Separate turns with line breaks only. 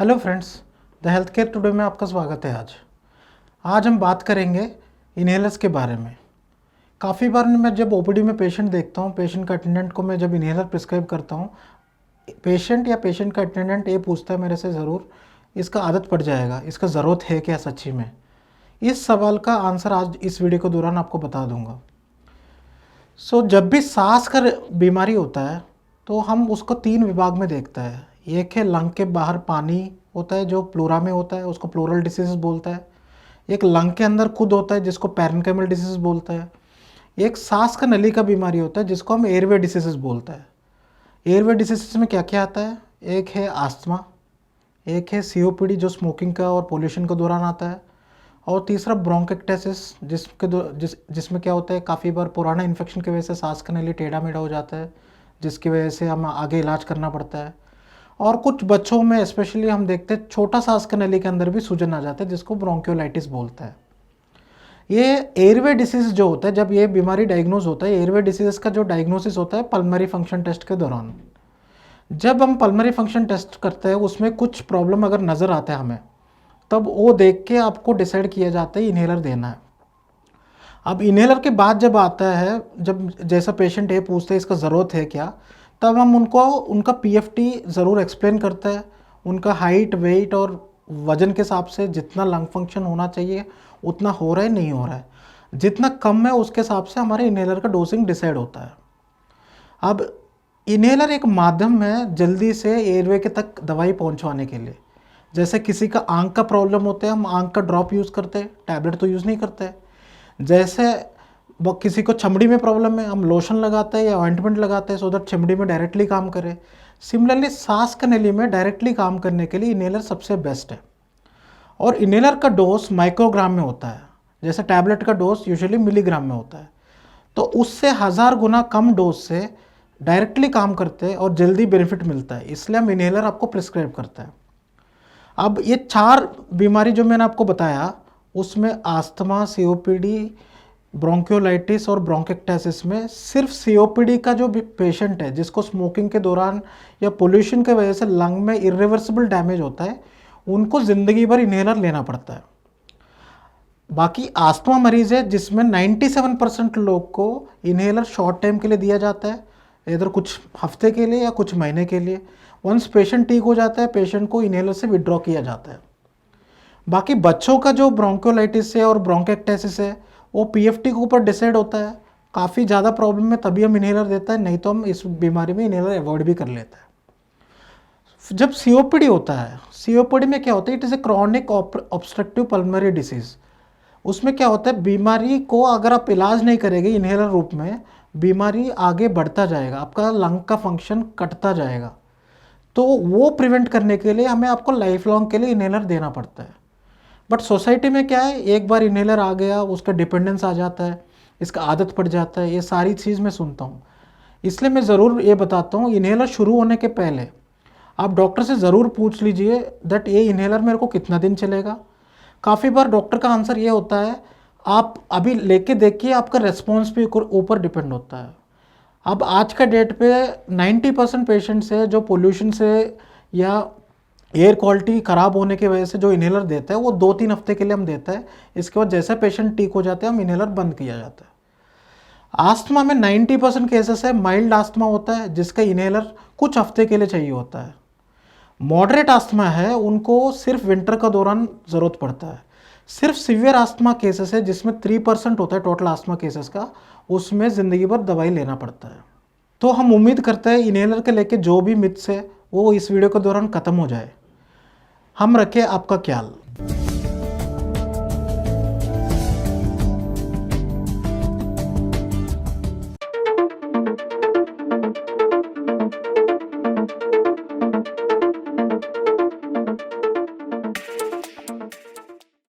Hello friends, the health care today में आपका स्वागत है। आज हम बात करेंगे इन्हेलर्स के बारे में। काफ़ी बार मैं जब ओपीडी में पेशेंट देखता हूँ, पेशेंट का अटेंडेंट को मैं जब इन्हेलर प्रिस्क्राइब करता हूँ, पेशेंट का अटेंडेंट ये पूछता है मेरे से ज़रूर, इसका आदत पड़ जाएगा, इसका ज़रूरत है क्या सच्ची में? इस सवाल का आंसर आज इस वीडियो के दौरान आपको बता दूंगा। जब भी सांस का बीमारी होता है तो हम उसको 3 विभाग में देखते हैं। एक है लंग के बाहर पानी होता है जो प्लूरा में होता है, उसको प्लूरल डिसीज बोलता है। एक लंग के अंदर खुद होता है जिसको पैरेन्काइमल डिसीज बोलता है। एक सांस का नली का बीमारी होता है जिसको हम एयरवे डिसीज बोलता है। एयरवे डिसीज में क्या क्या आता है? एक है आस्थमा, एक है सीओपीडी जो स्मोकिंग का और पोल्यूशन के दौरान आता है, और तीसरा ब्रोंकेक्टेसिस जिसमें क्या होता है, काफ़ी बार पुराना इन्फेक्शन की वजह से सांस का नली टेढ़ा मेढ़ा हो जाता है, जिसकी वजह से हम आगे इलाज करना पड़ता है। और कुछ बच्चों में स्पेशली हम देखते हैं छोटा सांस का नली के अंदर भी सूजन आ जाता है जिसको ब्रोंकियोलाइटिस बोलते हैं। ये एयरवे डिसीज जो होता है, जब ये बीमारी डायग्नोज होता है, एयरवे डिसीज का जो डायग्नोसिस होता है पल्मोनरी फंक्शन टेस्ट के दौरान। जब हम पल्मोनरी फंक्शन टेस्ट करते हैं उसमें कुछ प्रॉब्लम अगर नज़र आता है हमें, तब वो देख के आपको डिसाइड किया जाता है इन्हेलर देना है। अब इन्हेलर के बाद जब आता है, जब जैसा पेशेंट ये पूछते हैं इसका ज़रूरत है क्या, तब हम उनको उनका पीएफटी ज़रूर एक्सप्लेन करते हैं। उनका हाइट, वेट और वज़न के हिसाब से जितना लंग फंक्शन होना चाहिए उतना हो रहा है नहीं हो रहा है, जितना कम है उसके हिसाब से हमारे इन्हेलर का डोजिंग डिसाइड होता है। अब इन्हेलर एक माध्यम है जल्दी से एयरवे के तक दवाई पहुंचवाने के लिए। जैसे किसी का आंख का प्रॉब्लम होता है, हम आंख का ड्रॉप यूज़ करते हैं, टैबलेट तो यूज़ नहीं करते। जैसे किसी को चमड़ी में प्रॉब्लम है, हम लोशन लगाते हैं या ऑइंटमेंट लगाते हैं सो दैट चमड़ी में डायरेक्टली काम करे। सिमिलरली सांस का नली में डायरेक्टली काम करने के लिए इन्हेलर सबसे बेस्ट है। और इन्हेलर का डोज माइक्रोग्राम में होता है, जैसे टैबलेट का डोज यूजुअली मिलीग्राम में होता है। तो उससे 1000 गुना कम डोज से डायरेक्टली काम करते हैं और जल्दी बेनिफिट मिलता है, इसलिए हम इन्हेलर आपको प्रिस्क्राइब करते हैं। अब ये 4 बीमारी जो मैंने आपको बताया, उसमें आस्थमा, सीओपीडी, ब्रोंकियोलाइटिस और ब्रोंकेक्टेसिस में सिर्फ सीओपीडी का जो पेशेंट है जिसको स्मोकिंग के दौरान या पोल्यूशन के वजह से लंग में इरिवर्सिबल डैमेज होता है, उनको ज़िंदगी भर इन्हेलर लेना पड़ता है। बाकी आस्थमा मरीज़ है जिसमें 97% लोग को इन्हेलर शॉर्ट टाइम के लिए दिया जाता है, इधर कुछ हफ्ते के लिए या कुछ महीने के लिए। वंस पेशेंट ठीक हो जाता है, पेशेंट को इन्हेलर से विड्रॉ किया जाता है। बाकी बच्चों का जो ब्रोंकियोलाइटिस है और ब्रोंकेक्टेसिस है वो पीएफटी के ऊपर डिसाइड होता है। काफ़ी ज़्यादा प्रॉब्लम में तभी हम इन्हेलर देता है, नहीं तो हम इस बीमारी में इन्हेलर अवॉइड भी कर लेते हैं। जब सीओपीडी होता है, सीओपीडी में क्या होता है, it is a chronic obstructive pulmonary disease. उसमें क्या होता है, बीमारी को अगर आप इलाज नहीं करेंगे इन्हेलर रूप में, बीमारी आगे बढ़ता जाएगा, आपका लंग का फंक्शन कटता जाएगा। तो वो प्रिवेंट करने के लिए हमें आपको लाइफ लॉन्ग के लिए इन्हेलर देना पड़ता है। बट सोसाइटी में क्या है, एक बार इन्हेलर आ गया उसका डिपेंडेंस आ जाता है, इसका आदत पड़ जाता है, ये सारी चीज़ मैं सुनता हूँ। इसलिए मैं ज़रूर ये बताता हूँ, इन्हेलर शुरू होने के पहले आप डॉक्टर से ज़रूर पूछ लीजिए दैट ये इन्हेलर मेरे को कितना दिन चलेगा। काफ़ी बार डॉक्टर का आंसर ये होता है, आप अभी लेके देखिए, आपका रेस्पॉन्स भी ऊपर डिपेंड होता है। अब आज का डेट पे 90% पेशेंट्स है जो पोल्यूशन से या एयर क्वालिटी ख़राब होने की वजह से जो इन्हेलर देता है वो 2-3 हफ्ते के लिए हम देता है। इसके बाद जैसे पेशेंट ठीक हो जाते हैं हम इन्हेलर बंद किया जाता है। आस्थमा में 90% केसेस है माइल्ड आस्थमा होता है जिसका इन्हेलर कुछ हफ्ते के लिए चाहिए होता है। मॉडरेट आस्थमा है उनको सिर्फ विंटर का दौरान ज़रूरत पड़ता है। सिर्फ सीवियर आस्थमा केसेस है जिसमें 3% होता है टोटल आस्थमा केसेस का, उसमें ज़िंदगी भर दवाई लेना पड़ता है। तो हम उम्मीद करते हैं इन्हेलर के लेके जो भी मिथ्स है वो इस वीडियो के दौरान ख़त्म हो जाए। हम रखें आपका ख्याल।